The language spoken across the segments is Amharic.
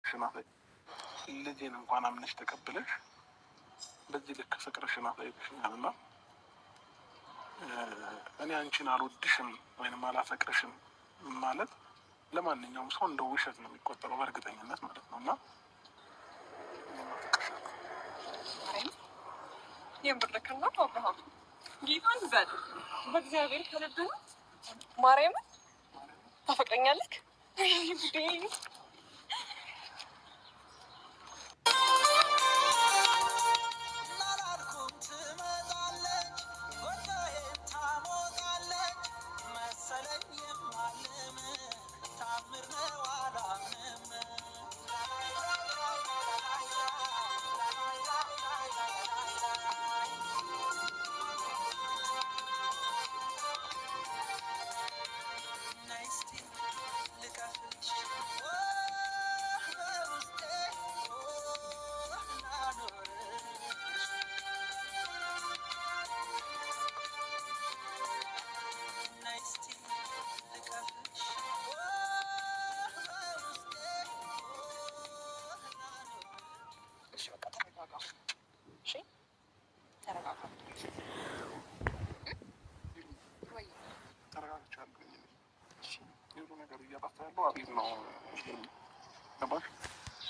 ሽናፈይ ልጄን እንኳን አምነሽ ተቀብለሽ በዚህ ልክ ፍቅርሽን አሳይተሽኛል እና እኔ አንቺን አልወድሽም ወይንም አላፈቅርሽም ማለት ለማንኛውም ሰው እንደ ውሸት ነው የሚቆጠረው በእርግጠኝነት ማለት ነው። እና የምርክና አብርሃም ጌታን በል በእግዚአብሔር ከልብ ነው ማርያምን ታፈቅረኛለህ?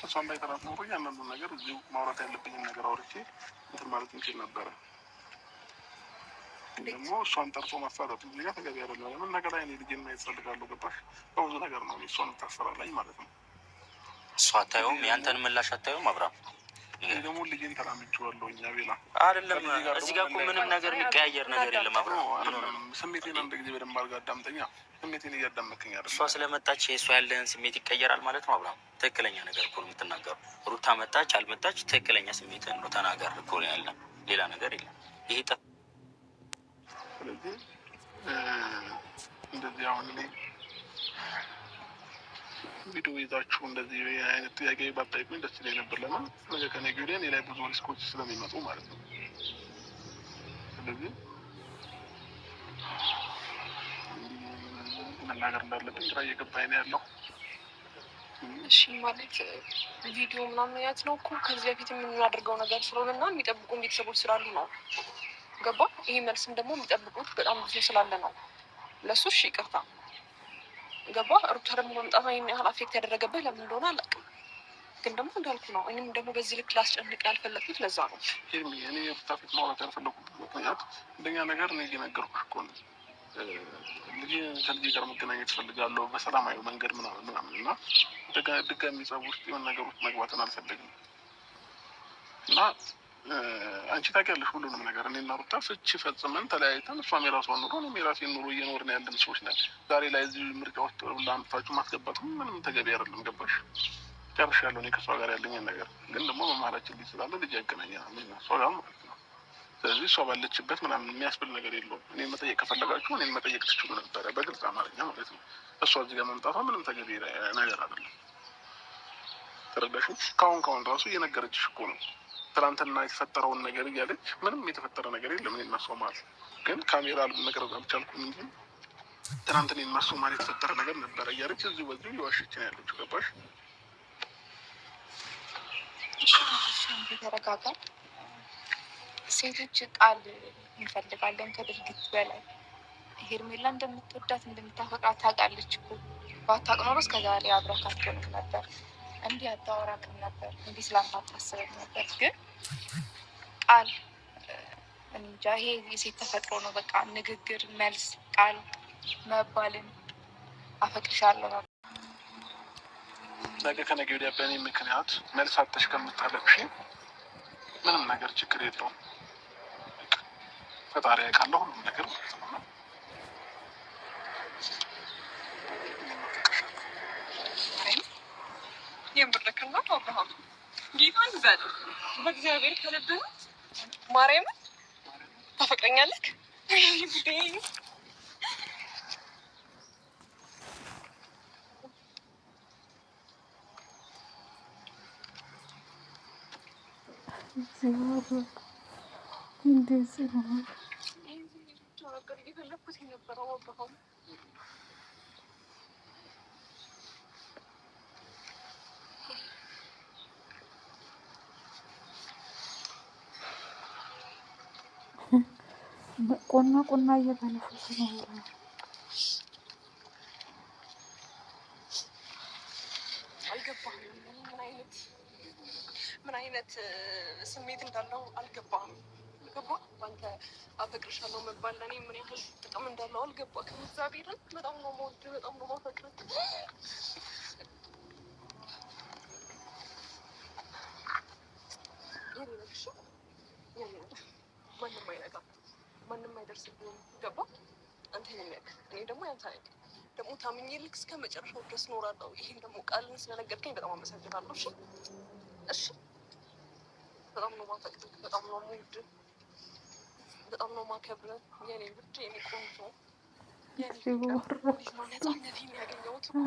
እሷን ባይተራት ኖሮ እያንዳንዱን ነገር እዚሁ ማውራት ያለብኝን ነገር አውርቼ እንትን ማለት እንችል ነበረ። ደግሞ እሷን ጠርቶ ማፋረጡ እዚህ ጋር ተገቢ አይደለም። ለምን ነገር ላይ እኔ ልጄን ማየት እፈልጋለሁ። ገባሽ? በብዙ ነገር ነው እሷን ታሰራላኝ ማለት ነው። እሷ አታየውም፣ ያንተን ምላሽ አታየውም አብርሃም። ደግሞ ልጄን ተላምቼዋለሁ። እኛ ቤላ አይደለም እዚህ ጋር እኮ ምንም ነገር የሚቀያየር ነገር የለም አብርሃም። ስሜቴን አንድ ጊዜ በደንብ አድርጋ አዳምጠኛ። ስሜቴን እያዳመጥከኝ አይደል? እሷ ስለመጣች የእሷ ያለህን ስሜት ይቀየራል ማለት ነው አብርሃም። ትክክለኛ ነገር እኮ ነው የምትናገሩ። ሩታ መጣች አልመጣች ትክክለኛ ስሜትን ነው ተናገር እኮ ነው ያለ፣ ሌላ ነገር የለም። ይሄ ስለዚህ እንደዚህ አሁን እኔ ቪዲዮ ይዛችሁ እንደዚህ አይነት ጥያቄ ባታይቁኝ ደስ ይለኝ ነበር። ለምን ነገ ከነገ ወዲያ እኔ ላይ ብዙ ሪስኮች ስለሚመጡ ማለት ነው። ስለዚህ መናገር እንዳለብኝ ግራ እየገባኝ ነው ያለው። እሺ ማለት ቪዲዮ ምናምን ያት ነው እኮ ከዚህ በፊት የምናደርገው ነገር ስለሆነና የሚጠብቁን ቤተሰቦች ስላሉ ነው። ገባ? ይሄ መልስም ደግሞ የሚጠብቁት በጣም ብዙ ስላለ ነው። ለሱ እሺ ይቅርታ። ገባ? ሩታ ደግሞ መምጣቷ ይሄን ያህል አፌክት ያደረገብህ ለምን እንደሆነ አላውቅም፣ ግን ደግሞ እንዳልኩ ነው። እኔም ደግሞ በዚህ ልክ ላስጨንቅ ያልፈለኩት ለዛ ነው። እኔ የሩታ ፊት ማውራት ያልፈለኩት ምክንያት አንደኛ ነገር እኔ እየነገርኩሽ እኮ ነው። ልጅ ከልጅ ጋር መገናኘት እፈልጋለሁ በሰላማዊ መንገድ ምናምን እና ድጋሚ ጸብ ውስጥ የሆነ ነገር ውስጥ መግባትን አልፈልግም። እና አንቺ ታውቂያለሽ ሁሉንም ነገር። እኔና ሩታ ፍቺ ፈጽመን ተለያይተን እሷም የራሷን ኑሮ እኔም የራሴን ኑሮ እየኖርን ያለን ሰዎች ነን። ዛሬ ላይ እዚህ ምርጫ ውስጥ ለአምጥታችሁ ማስገባት ምንም ተገቢ አይደለም። ገባሽ? ጨርሻለሁ እኔ ከእሷ ጋር ያለኝን ነገር። ግን ደግሞ በመሀላችን ልጅ ስላለ ልጅ ያገናኛል እሷ ጋር ማለት ነው። ስለዚህ እሷ ባለችበት ምናምን የሚያስብል ነገር የለውም። እኔን መጠየቅ ከፈለጋችሁ እኔን መጠየቅ ትችሉ ነበረ፣ በግልጽ አማርኛ ማለት ነው። እሷ እዚህ ጋር መምጣቷ ምንም ተገቢ ነገር አይደለም። ተረዳሽኝ? ካሁን ራሱ እየነገረችሽ እኮ ነው ትናንትና የተፈጠረውን ነገር እያለች ምንም የተፈጠረ ነገር የለም። እኔና እሷ ማለት ግን ካሜራ መቅረጽ አልቻልኩም እንጂ ትናንት እኔና እሷ ማለት የተፈጠረ ነገር ነበረ እያለች እዚሁ በዚሁ እየዋሸች ነው ያለችው። ገባሽ? ተረጋጋ። ሴቶች ቃል እንፈልጋለን ከድርጊት በላይ። ሄርሜላ እንደምትወዳት እንደምታፈቅራት ታውቃለች እኮ። ባታውቅ ኖሮ እስከዛሬ አብረካት አትሆንም ነበር፣ እንዲህ አታወራቅም ነበር፣ እንዲህ ስላንተ አታስብም ነበር። ግን ቃል እንጃ፣ ይሄ የሴት ተፈጥሮ ነው። በቃ ንግግር፣ መልስ፣ ቃል መባልን አፈቅርሻለሁ ነው። ነገ ከነገ ወዲያ በእኔ ምክንያት መልስ አጥተሽ ከምታለቅሽ ምንም ነገር ችግር የለውም። ፈጣሪ ያውቃል ሁሉም ነገር ማለት ነው። የምርክና አብርሃም ጌታን በል በእግዚአብሔር ከልብ ነው ማርያምን ታፈቅረኛለህ? እንደዚህ ነው የፈለኩት የነበረው አብርሃም። ቁና እየተነፈሰ ነው። አልገባህም? ምን አይነት ስሜት እንዳለው አልገባህም? ገባህ? በአንተ አፈቅርሻለሁ መባል ለእኔ ምን ያህል ጥቅም እንዳለው አልገባህም? እግዚአብሔርን በጣም ነው የምወድህ፣ በጣም ነው የማፈቅርህ። የኔ ነሽ፣ የኔ ነሽ። ማንም አይነካም፣ ማንም አይደርስብህም። ገባህ? አንተ የኔ ነህ፣ እኔ ደግሞ ያንተ ነኝ። ደግሞ ታምኜ ልክ እስከ መጨረሻው ድረስ እኖራለሁ። ይሄን ደግሞ ቃልን ስለነገርከኝ በጣም አመሰግናለሁ። እሺ፣ እሺ። በጣም ነው የማፈቅርህ፣ በጣም ነው የምወድህ፣ በጣም ነው የማከብርህ። የኔ ውድ፣ የኔ ቆንጆ፣ የኔ ፍቅር። ነፃነቴን ያገኘሁት እኮ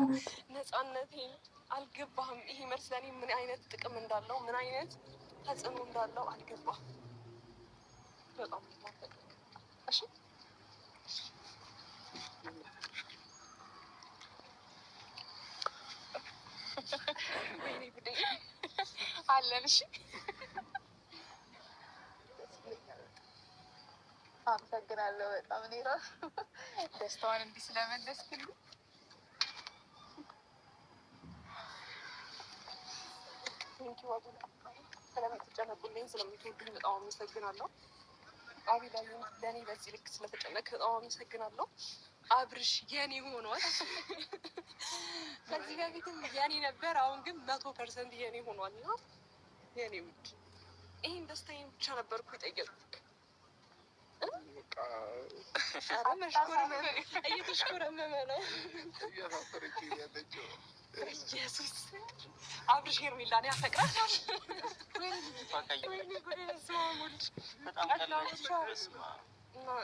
ነፃነቴን። አልገባህም? ይሄ መልስ ለእኔ ምን አይነት ጥቅም እንዳለው፣ ምን አይነት ተጽዕኖ እንዳለው አልገባህም? በጣም ነው የማፈቅርህ። እሺ ወይኔ ጉዴ አለን። እሺ አመሰግናለሁ በጣም እኔ እራሱ ደስታዋን እንዲህ ስለመለስክልኝ። ስለምትጨነቁልኝ ስለምትወዱኝ በጣም አመሰግናለሁ። አቤላ ለእኔ በዚህ ልክ ስለተጨነቅ በጣም አመሰግናለሁ። አብርሽ የኔ ሆኗል። ከዚህ በፊትም የኔ ነበር፣ አሁን ግን 100% የኔ ሆኗል። እና የኔ ውድ ይህን ደስታዬን ብቻ ነበርኩ የጠየቅኩት። እየተሽኮረመመ ነው። ኢየሱስ አብርሽ ሄርሜላን ያፈቅራታል።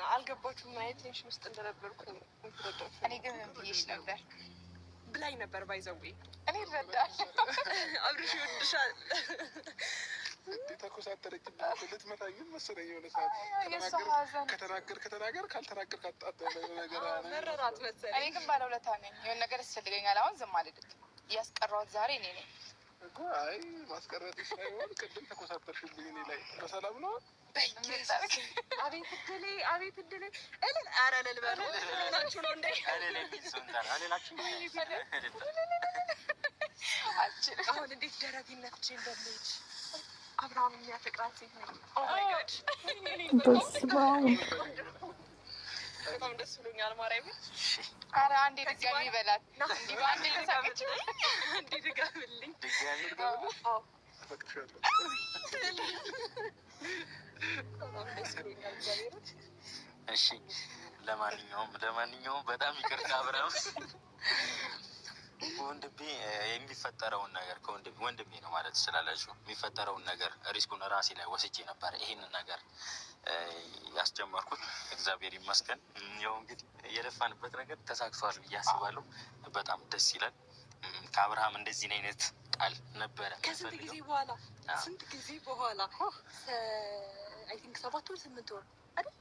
አልገባችሁም? ምን አይነት ቴንሽን ውስጥ እንደነበርኩ እኔ ግን ምን ብዬሽ ነበር ብላኝ ነበር። ባይዘዌ እኔ እረዳለሁ። አብርሽ ይወድሻል። ተኮሳተረች ልትመታኝ መሰለኝ። የሆነ ሰዓት ከተናገር ካልተናገር ነገር መረራት መሰለኝ። እኔ ግን ባለውለታ ነኝ። የሆነ ነገር ያስፈልገኛል። አሁን ዝም አልልም። እያስቀረዋት ዛሬ እኔ ነኝ እኮ። አይ ማስቀረት ሳይሆን ቅድም ተኮሳተርሽብኝ እኔ ላይ። በሰላም ነው? አቤት እድሌ፣ አቤት እድሌ። እልል ኧረ እልል በሉ ናችሁ ነው እንዴ? አሁን እንዴት ደረቴን ነፍቼ እንደምሄድ አብርሃም የሚያፈቅራት ሴት ነኝ። ኦ ማይ ጋድ በጣም ደስ ብሎኛል። ማርያምን ኧረ አንዴ ድጋሚ ይበላት። አንዴ ድጋምልኝ። በጣም ደስ ብሎኛል። እሺ ለማንኛውም በጣም ይቅርታ አብርሃም። ወንድሜ የሚፈጠረውን ነገር ወንድሜ ነው ማለት ትችላላችሁ። የሚፈጠረውን ነገር ሪስኩን ራሴ ላይ ወስጄ ነበር ይሄንን ነገር ያስጀመርኩት። እግዚአብሔር ይመስገን። ያው እንግዲህ የለፋንበት ነገር ተሳክቷል ብዬ አስባለሁ። በጣም ደስ ይላል። ከአብርሃም እንደዚህ አይነት ቃል ነበረ ከስንት ጊዜ በኋላ አይ ቲንክ 7 ወር 8 ወር አይደል?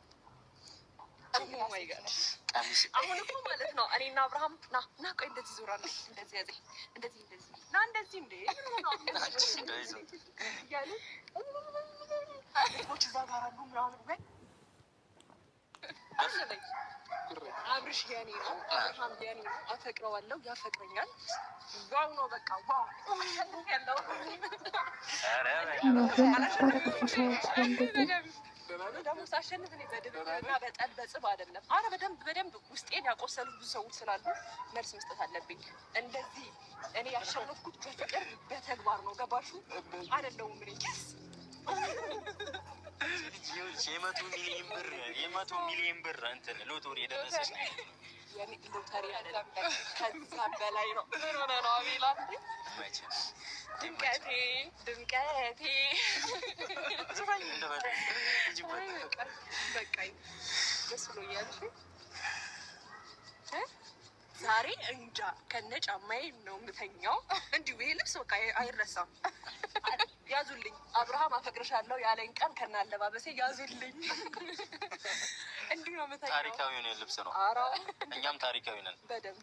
አሁን እኮ ማለት ነው እኔና አብርሃም ና ቆይ እንደዚህ ዞራለሁ፣ እንደዚህ ያዘኝ፣ እንደዚህ ና እንደዚህ እንደ ቦች እዛ ጋር አሉ ምናምን ወይ አብርሽ የኔ ነው፣ አብርሃም የኔ ነው። አፈቅረዋለሁ፣ ያፈቅረኛል። ዋው ነው በቃ ዋው ያለው ደግሞ ሳሸንፍ እኔ በድብና በጠል በጽብ አይደለም። አረ በደንብ ውስጤን ያቆሰሉት ብዙ ሰዎች ስላሉ መልስ መስጠት አለብኝ። እንደዚህ እኔ ያሸነፍኩት በፍቅር በተግባር ነው። ገባሹ? አይደለሁም እኔ የመቶ ሚሊዮን ብር እንትን ሎተሪ የደረሰች ነው። ሎተሪ አይደለም ከዛም በላይ ነው። ምን ሆነ ነው አቤላ? ድምቀቴ በቃኝ። ደስ ብሎኛል። ዛሬ እንጃ ከነ ጫማዬ ነው የምተኛው። እንዲሁ ይሄ ልብስ በቃ አይረሳም። ያዙልኝ። አብርሃም አፈቅርሻለሁ ያለኝ ቀን ከነ አለባበሴ ያዙልኝ። እንዲሁ ነው የምተኛው። ታሪካዊ የሆነ ልብስ ነው። እኛም ታሪካዊ ነን በደንብ።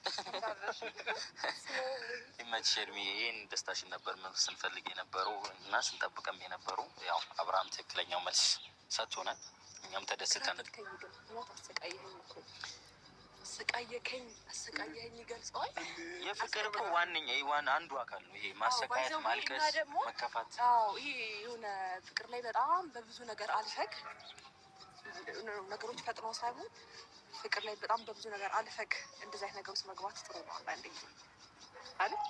ይመችሽ ኤርሚ። ይህን ደስታሽን ነበር ምን ስንፈልግ የነበረው እና ስንጠብቀም የነበረው። ያው አብርሃም ትክክለኛው መልስ ሰጥቶናል። እኛም ተደስተን አሰቃየኸኝ ይገልጸዋል። የፍቅር እኮ አንዱ አካል ነው ይሄ ማሰቃየት፣ ማልቀስ፣ መከፋት። ይሄ የሆነ ፍቅር ላይ በጣም በብዙ ነገር አልፈግ ነገሮች ፈጥነው ሳይሆን ፍቅር ላይ በጣም በብዙ ነገር አልፈግ እንደዚህ አይነት ነገር ውስጥ መግባት ጥሩ ነው። አንዳንዴ አይደል?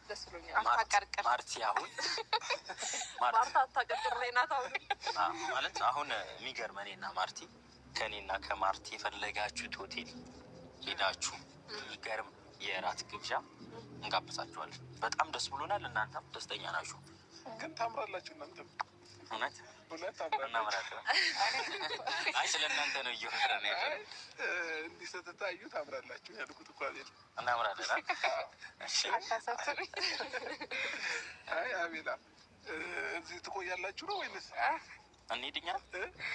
ደስ ብሎኛል። ማርቲ አሁን ማርታ አታቀርቅር ላይ ናት። ማለት አሁን የሚገርም እኔና ማርቲ ከእኔና ከማርቲ የፈለጋችሁት ሆቴል ሄዳችሁ የሚገርም የራት ግብዣ እንጋብዛችኋለን። በጣም ደስ ብሎናል። እናንተም ደስተኛ ናችሁ። ግን ታምራላችሁ እናንተም እውነት እናምራለን። አይ ስለ እናንተ ነው እየወረነ ያለ እንዲህ ስትታዩ ታምራላችሁ ያልኩት እኮ አይደል? እናምራለን። አይ አቤላ እዚህ ትቆያላችሁ ነው ወይንስ እንሂድኛ?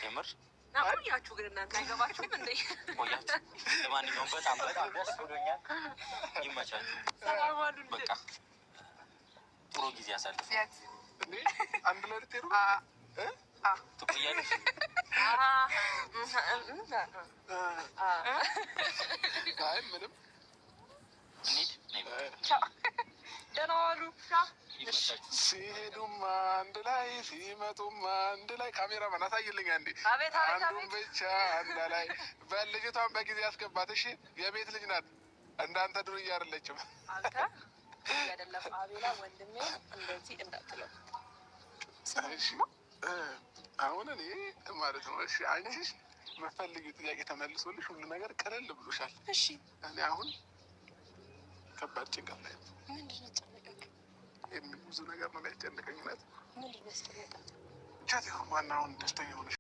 የምር ቆያችሁ ግን እናንተ አይገባችሁም እንዴ? ቆያችሁ። ለማንኛውም በጣም ደስ ብሎኛል። ይመቻችሁ። በቃ ጥሩ ጊዜ አሳልፍ። አንድ ላይ ልትሄዱ ትቆያለሽ? አይ ምንም እንሂድ። ደህና ዋሉ። ሲሄዱም አንድ ላይ ሲመጡም አንድ ላይ። ካሜራማን አሳይልኝ አንዴ። አንዱን ብቻ አንድ ላይ በልጅቷን በጊዜ ያስገባት። እሺ የቤት ልጅ ናት። እንዳንተ ዱርዬ አይደለችም። አንተ አይደለም አቤላ ወንድሜ እንደዚህ እንዳትለው። እሺ አሁን እኔ ማለት ነው። እሺ አንቺስ የምትፈልጊው ጥያቄ ተመልሶልሽ ሁሉ ነገር ቀለል ብሎሻል። እሺ እኔ አሁን ከባድ ጭንቀት ላይ ነው። ምንድን ነው ጨነቀክ? ብዙ ነገር ነው የሚያስጨንቀኝ። ምንድን ነው ያስጨነቀክ? ብቻ ዋና አሁን ደስተኛ ሆነሽ